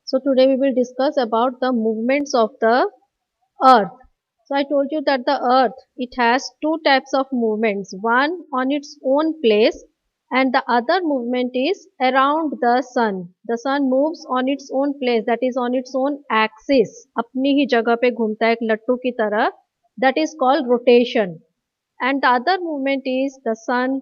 So today we will discuss about the movements of the earth. So I told you that the earth, it has two types of movements, one on its own place and the other movement is around the sun. The sun moves on its own place, that is on its own axis. अपनी ही जगह पे घूमता है एक लट्टू की तरह. That is called rotation. And the other movement is the sun,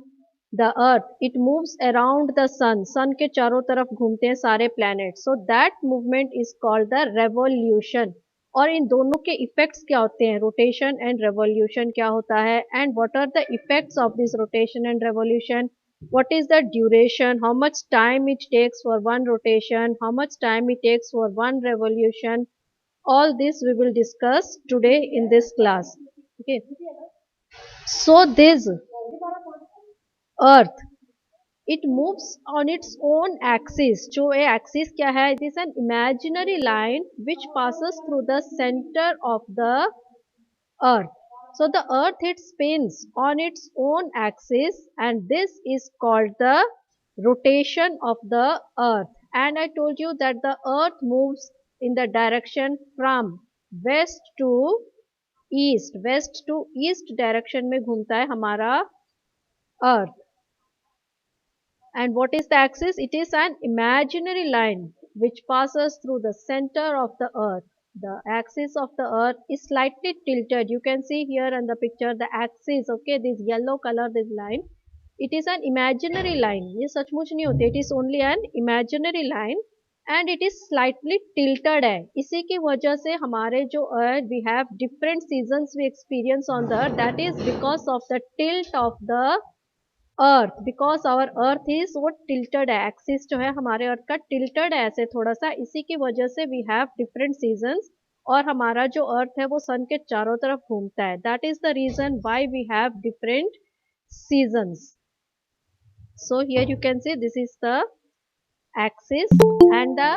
the earth. It moves around the sun. Sun के चारों तरफ घूमते हैं सारे planets. So that movement is called the revolution. और इन दोनों के इफेक्ट्स क्या होते हैं, रोटेशन एंड रेवोल्यूशन क्या होता है, and what are the effects of this rotation and revolution, what is the duration, how much time it takes for one rotation, how much time it takes for one revolution, all this we will discuss today in this class. Okay, so this earth, it moves on its own axis. जो ये axis क्या है, it is an imaginary line which passes through the center of the earth. So the earth, it spins on its own axis and this is called the rotation of the earth. And I told you that the earth moves in the direction from west to east. West to east direction में घूमता है हमारा earth. And what is the axis? It is an imaginary line which passes through the center of the earth. The axis of the earth is slightly tilted. You can see here in the picture the axis, okay, this yellow color, this line. It is an imaginary line. ये सचमुच नहीं होती. It is only an imaginary line and it is slightly tilted है. इसी की वजह से हमारे जो earth, we have different seasons we experience on the earth. That is because of the tilt of the earth, because our earth is वो tilted है, axis जो है हमारे अर्थ का टिल्टेड है ऐसे थोड़ा सा, इसी की वजह से वी हैव डिफरेंट सीजन्स और हमारा जो अर्थ है वो सन के चारों तरफ घूमता है. That is the reason why we have different seasons. So here you can see this is the axis and the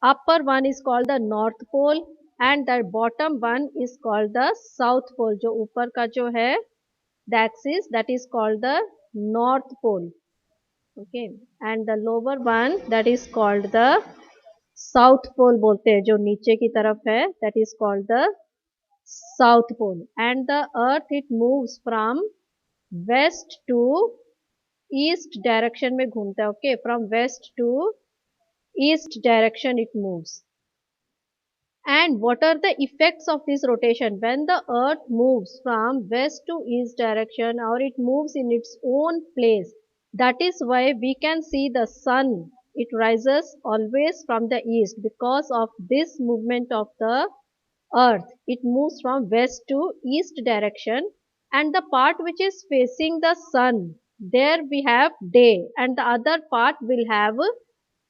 upper one is called the north pole and the bottom one is called the south pole. जो ऊपर का जो है the axis, that is called the north pole. Okay, and the lower one, that is called the south pole बोलते हैं, जो नीचे की तरफ है, that is called the south pole. And the earth, it moves from west to east direction में घूमता है. Okay, from west to east direction it moves. And what are the effects of this rotation? When the earth moves from west to east direction or it moves in its own place, that is why we can see the sun. It rises always from the east because of this movement of the earth. It moves from west to east direction and the part which is facing the sun, there we have day and the other part will have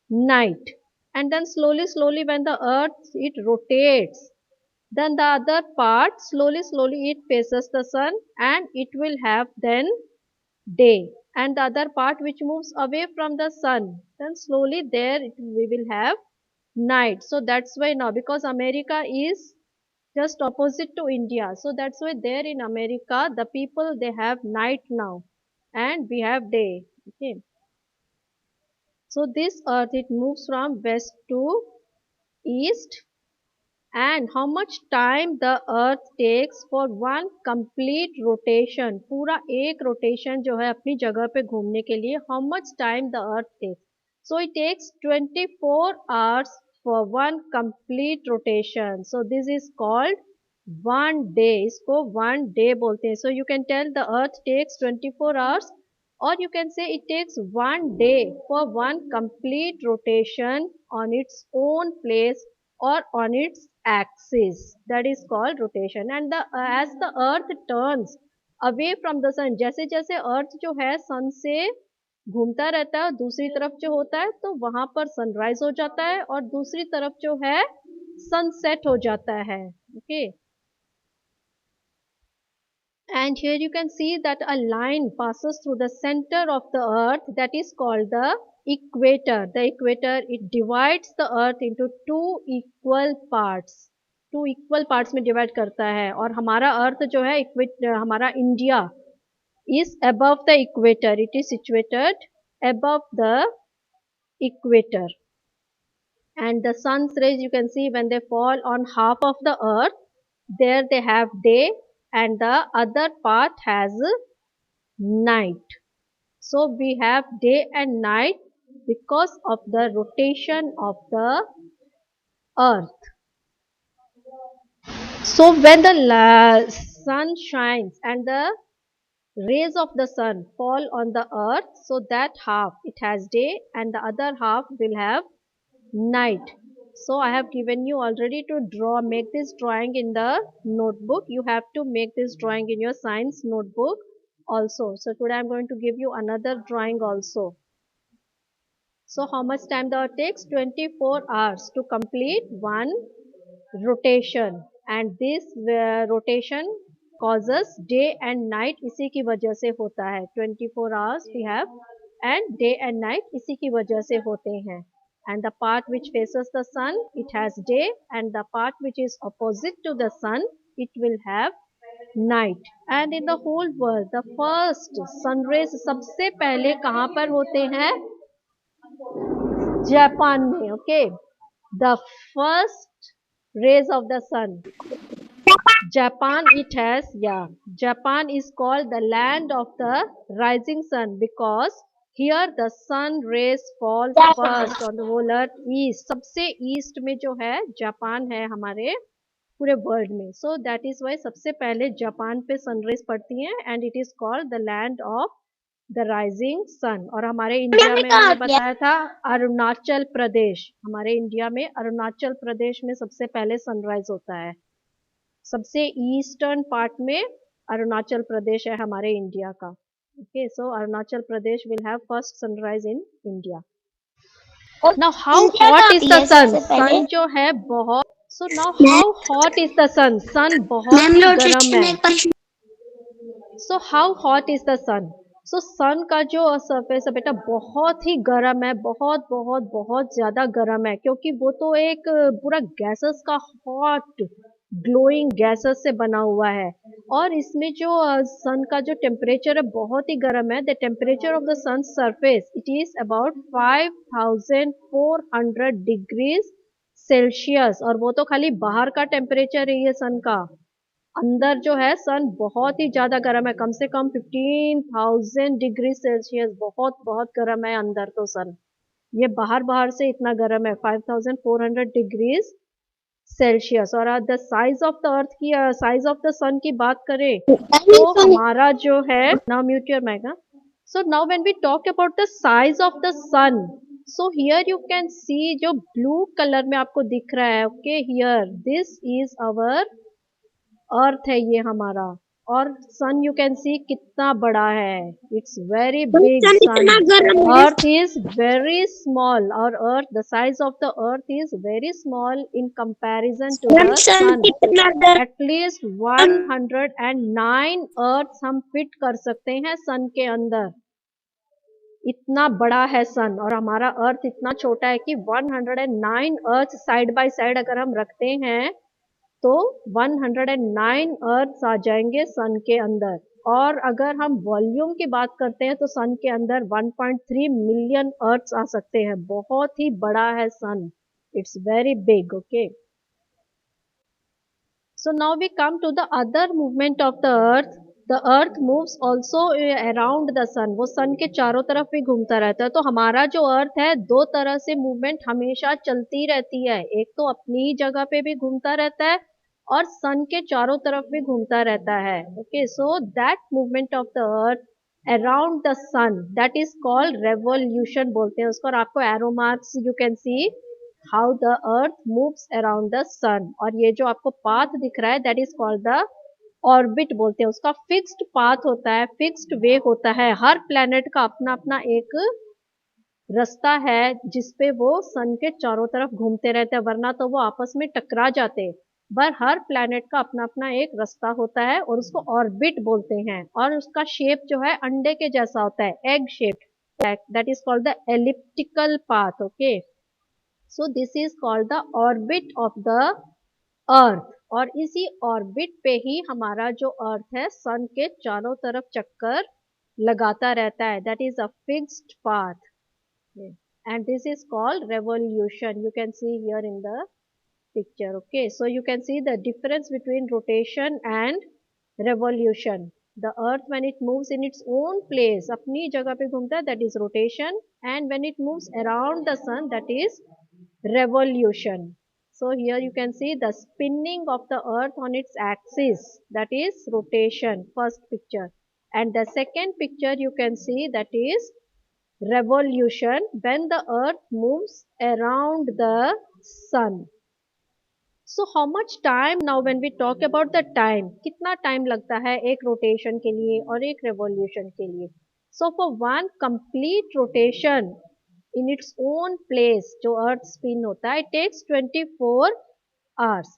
night. And then slowly when the earth, it rotates, then the other part slowly it faces the sun and it will have then day, and the other part which moves away from the sun, then slowly there we will have night. So that's why now, because America is just opposite to India, so that's why there in America the people, they have night now and we have day. Okay, so this earth, it moves from west to east. And how much time the earth takes for one complete rotation, पूरा एक rotation जो है अपनी जगह पे घूमने के लिए, how much time the earth takes? So it takes 24 hours for one complete rotation. So this is called one day. इसको one day बोलते हैं. So you can tell the earth takes 24 hours or you can say it takes one day for one complete rotation on its own place or on its axis. That is called rotation. And the as the earth turns away from the sun, जैसे जैसे earth जो है sun से घूमता रहता है, दूसरी तरफ जो होता है तो वहां पर सनराइज हो जाता है और दूसरी तरफ जो है सनसेट हो जाता है. Okay, and here you can see that a line passes through the center of the earth, that is called the equator. The equator, it divides the earth into two equal parts. Two equal parts में divide करता है और हमारा earth जो है हमारा India is above the equator. It is situated above the equator. And the sun's rays, you can see when they fall on half of the earth, there they have day and the other part has night. So we have day and night because of the rotation of the earth. So when the sun shines and the rays of the sun fall on the earth, so that half it has day and the other half will have night. So I have given you already to draw, make this drawing in the notebook. You have to make this drawing in your science notebook also. So today I am going to give you another drawing also. So how much time the earth takes? 24 hours to complete one rotation, and this rotation causes day and night, इसी की वजह से होता है. 24 hours we have and day and night इसी की वजह से होते हैं. And the part which faces the sun, it has day, and the part which is opposite to the sun, it will have night. And in the whole world, the first sun rays सबसे पहले कहाँ पर होते हैं? Japan में. Okay, the first rays of the sun. Japan, it has, yeah, Japan is called the land of the rising sun because here the sun rays fall first on the whole earth east. सबसे east में जो है Japan है हमारे पूरे world में. So that is why सबसे पहले जापान पे सन रेज पड़ती हैं and it is called the land of the rising sun. और हमारे इंडिया में मैंने बताया था अरुणाचल प्रदेश, हमारे इंडिया में अरुणाचल प्रदेश में सबसे पहले सनराइज होता है. सबसे ईस्टर्न पार्ट में अरुणाचल प्रदेश है हमारे इंडिया का. Okay, so Arunachal Pradesh will have first sunrise in India. Now how hot is the sun? Sun जो है बहुत, so now how hot is the sun? Sun बहुत ही गर्म है. So how hot is the sun? So sun का जो surface है बेटा बहुत ही गर्म है, बहुत बहुत बहुत ज्यादा गर्म है, क्योंकि वो तो एक पूरा गैसेस का हॉट ग्लोइंग गैसेस से बना हुआ है. और इसमें जो सन का जो टेम्परेचर है बहुत ही गर्म है. The temperature of the sun surface it is about 5400 degrees Celsius. और वो तो खाली बाहर का टेम्परेचर है ये सन का. अंदर जो है सन बहुत ही ज्यादा गर्म है, कम से कम 15,000 डिग्री सेल्सियस. बहुत बहुत गर्म है अंदर तो सन. ये बाहर बाहर से इतना गर्म है 5400 डिग्रीज सेल्सियस. और द साइज ऑफ द अर्थ की, साइज ऑफ द सन की बात करें तो हमारा जो है, now mute your mic. So now when we talk about the size of the sun, so here you can see जो ब्लू कलर में आपको दिख रहा है. Okay, here this is our earth है ये हमारा. और सन यू कैन सी कितना बड़ा है. It's very big. Sun earth is very small. और earth, the size of the earth is very small in comparison to the sun. At least 109 earth हम fit कर सकते हैं सन के अंदर. इतना बड़ा है सन. और हमारा अर्थ इतना छोटा है कि 109 अर्थ साइड बाय साइड अगर हम रखते हैं तो 109 अर्थ्स आ जाएंगे सन के अंदर. और अगर हम वॉल्यूम की बात करते हैं तो सन के अंदर 1.3 मिलियन अर्थ्स आ सकते हैं. बहुत ही बड़ा है sun. It's very big. Okay, so now we come to the other movement of the earth. The earth moves also around the sun. वो सन के चारों तरफ भी घूमता रहता है. तो हमारा जो अर्थ है दो तरह से मूवमेंट हमेशा चलती रहती है. एक तो अपनी ही जगह पे भी घूमता रहता है और सन के चारों तरफ भी घूमता रहता है. Okay, so that movement of the earth around the sun, that is called revolution बोलते हैं उसको. और आपको arrow marks you can see how the earth moves around the sun. और ये जो आपको पाथ दिख रहा है that is called the orbit बोलते हैं. उसका फिक्स्ड पाथ होता है, फिक्स्ड वे होता है. हर प्लेनेट का अपना अपना एक रास्ता है जिसपे वो सन के चारों तरफ घूमते रहते हैं, वरना तो वो आपस में टकरा जाते. पर हर प्लैनेट का अपना अपना एक रास्ता होता है और उसको ऑर्बिट बोलते हैं. और उसका शेप जो है अंडे के जैसा होता है, egg shape. That is called the elliptical path. Okay, so this is called the orbit of the अर्थ. और इसी ऑर्बिट पे ही हमारा जो अर्थ है सन के चारों तरफ चक्कर लगाता रहता है. That is a fixed path. and this is called revolution. You can see here in the picture. Okay, so you can see the difference between rotation and revolution. The earth when it moves in its own place, अपनी जगह पे घूमता है, that is rotation, and when it moves around the sun, that is revolution. So here you can see the spinning of the earth on its axis, that is rotation, first picture. And the second picture you can see, that is revolution, when the earth moves around the sun. So how much time, now when we talk about the time, कितना time लगता है एक rotation के लिए और एक revolution के लिए? So for one complete rotation in its own place, जो earth spin होता है, it takes 24 hours.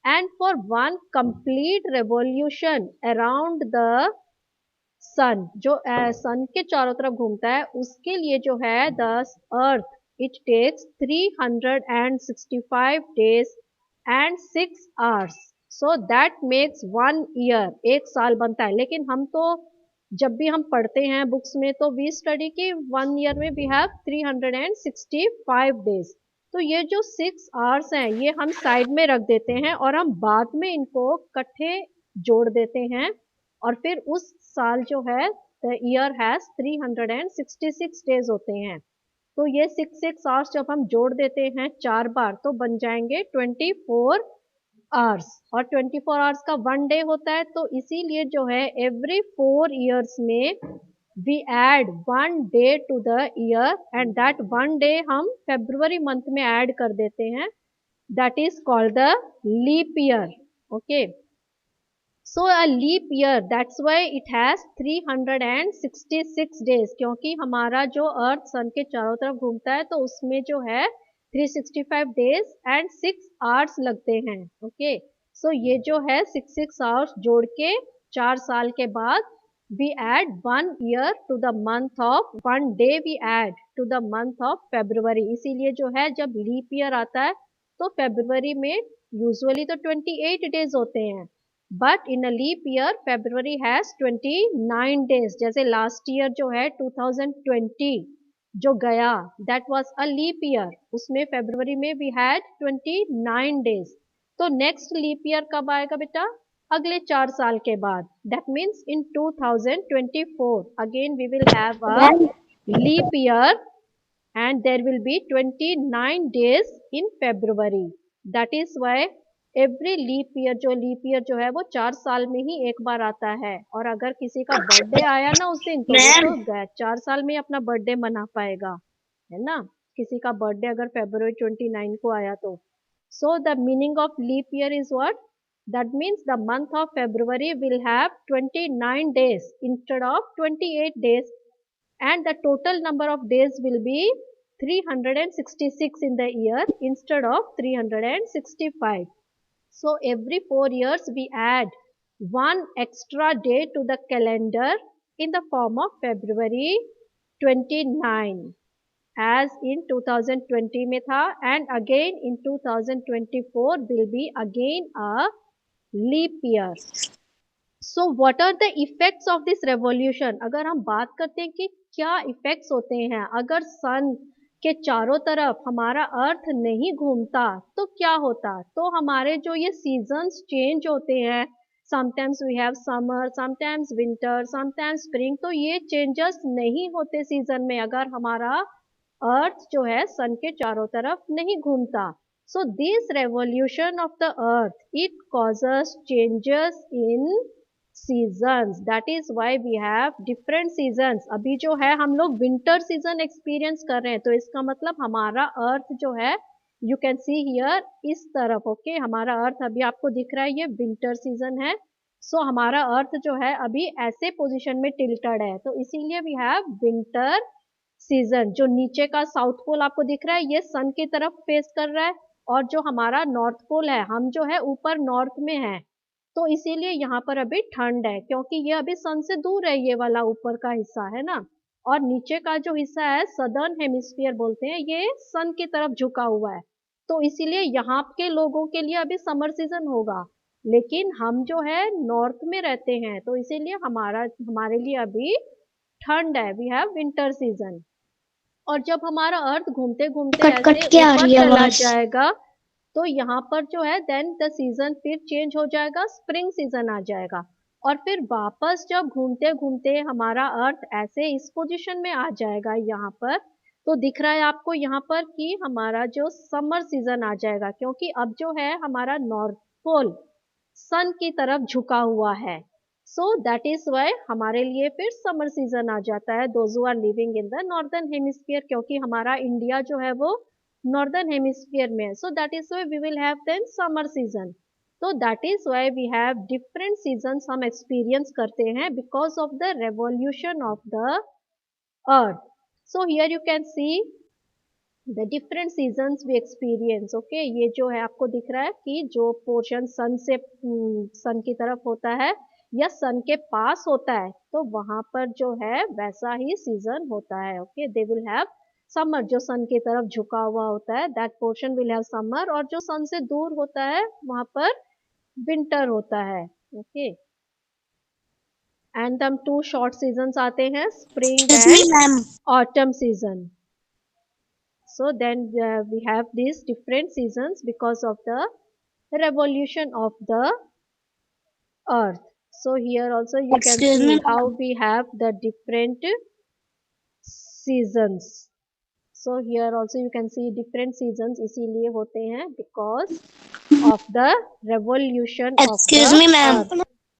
And for one complete revolution around the sun, जो sun के चारों तरफ घूमता है, उसके लिए जो है the earth, it takes 365 days and 6 hours. So that makes 1 year, एक साल बनता है. लेकिन हम तो जब भी हम पढ़ते हैं बुक्स में तो वी स्टडी की 1 year में वी हैव 365 days. तो ये जो 6 hours हैं ये हम साइड में रख देते हैं और हम बाद में इनको इकट्ठे जोड़ देते हैं और फिर उस साल जो है द ईयर हैज 366 डेज होते हैं. तो ये 6 आवर्स जब हम जोड़ देते हैं 4 बार तो बन जाएंगे 24 आवर्स और 24 आवर्स का 1 डे होता है. तो इसीलिए जो है एवरी 4 years में we add 1 day to the year and that 1 day हम February मंथ में ऐड कर देते हैं. That is called the leap year. Okay, so a leap year, that's why it has 366 days, क्योंकि हमारा जो अर्थ सन के चारों तरफ घूमता है तो उसमें जो है 365 डेज एंड 6 आवर्स लगते हैं. ओके, सो ये जो है 6 आवर्स जोड़ के 4 साल के बाद we add 1 year to the month of 1 day we add to the month of February. इसीलिए जो है जब लीप ईयर आता है तो February में यूजुअली तो 28 डेज होते हैं, but in a leap year February has 29 days. जैसे लास्ट ईयर जो है 2020 जो गया that was a leap year, उसमें February में वी हैड 29 डेज. तो नेक्स्ट लीप ईयर कब आएगा बेटा? अगले 4 साल के बाद. That means in 2024 again we will have a leap year and there will be 29 days in February. That is why every leap year, जो leap year जो है वो 4 साल में ही एक बार आता है. और अगर किसी का बर्थडे आया ना उस दिन तो वो तो 4 साल में अपना बर्थडे मना पाएगा, है ना. किसी का बर्थडे अगर February 29 को आया तो. So the meaning of leap year is what? That means the month of February will have 29 days instead of 28 days, and the total number of days will be 366 in the year instead of 365. So every 4 years we add one extra day to the calendar in the form of February 29 as in 2020 में था, and again in 2024 will be again a leap year. So what are the effects of this revolution? अगर हम बात करते हैं कि क्या effects होते हैं अगर सन के चारों तरफ हमारा अर्थ नहीं घूमता तो क्या होता? तो हमारे जो ये सीजन्स चेंज होते हैं, sometimes we have summer, sometimes winter, sometimes spring, तो ये चेंजेस नहीं होते सीजन में अगर हमारा अर्थ जो है सन के चारों तरफ नहीं घूमता. So this revolution of the earth, it causes changes in seasons. That is why we have different seasons. अभी जो है हम लोग winter season experience कर रहे हैं, तो इसका मतलब हमारा अर्थ जो है you can see here इस तरफ. ओके, हमारा अर्थ अभी आपको दिख रहा है ये winter season है. सो हमारा अर्थ जो है अभी ऐसे पोजीशन में टिल्टेड है, तो इसीलिए वी हैव विंटर सीजन. जो नीचे का साउथ पोल आपको दिख रहा है ये सन की तरफ फेस कर रहा है, और जो हमारा नॉर्थ पोल है हम जो है ऊपर नॉर्थ में है, तो इसीलिए यहाँ पर अभी ठंड है क्योंकि ये अभी सन से दूर है, ये वाला ऊपर का हिस्सा है ना. और नीचे का जो हिस्सा है सदर्न हेमिस्फीयर बोलते हैं, ये सन की तरफ झुका हुआ है, तो इसीलिए यहाँ के लोगों के लिए अभी समर सीजन होगा. लेकिन हम जो है नॉर्थ में रहते हैं तो इसीलिए हमारे लिए अभी ठंड है, वी हैव विंटर सीजन. और जब हमारा अर्थ घूमते घूमते कट कट ऐसे के आ ऊपर रही है चला आवाज। जाएगा, तो यहाँ पर जो है देन द सीजन फिर चेंज हो जाएगा, स्प्रिंग सीजन आ जाएगा। और फिर वापस जब घूमते घूमते हमारा अर्थ ऐसे इस पोजीशन में आ जाएगा यहाँ पर, तो दिख रहा है आपको यहाँ पर कि हमारा जो समर सीजन आ जाएगा, क्योंकि अब जो है हमारा नॉर्थ पोल सन की तरफ झुका हुआ है। सो दैट इज वाई हमारे लिए फिर समर सीजन आ जाता है, those who are living in the northern hemisphere, क्योंकि हमारा इंडिया जो है वो नॉर्दर्न हेमिस्फीयर में है। So that is why we will have then summer season. तो that is why we have different seasons हम एक्सपीरियंस करते हैं because of the revolution of the earth. So here you can see the different seasons we experience. Okay, ये जो है आपको दिख रहा है कि जो पोर्शन सन से सन की तरफ होता है या सन के पास होता है, तो वहां पर जो है वैसा ही सीजन होता है। Okay, they will have summer, जो सन की तरफ झुका हुआ होता है that portion will have summer, और जो सन से दूर होता है वहां पर विंटर होता है। ओके, एंड हम टू शॉर्ट सीजन्स आते हैं, spring excuse me and ma'am. Autumn season. So then we have these different seasons because of the revolution of the earth. So here also you can excuse me see how ma'am. we have the different seasons. So here also you can see different seasons इसीलिए होते हैं because of the revolution of excuse the me ma'am. earth.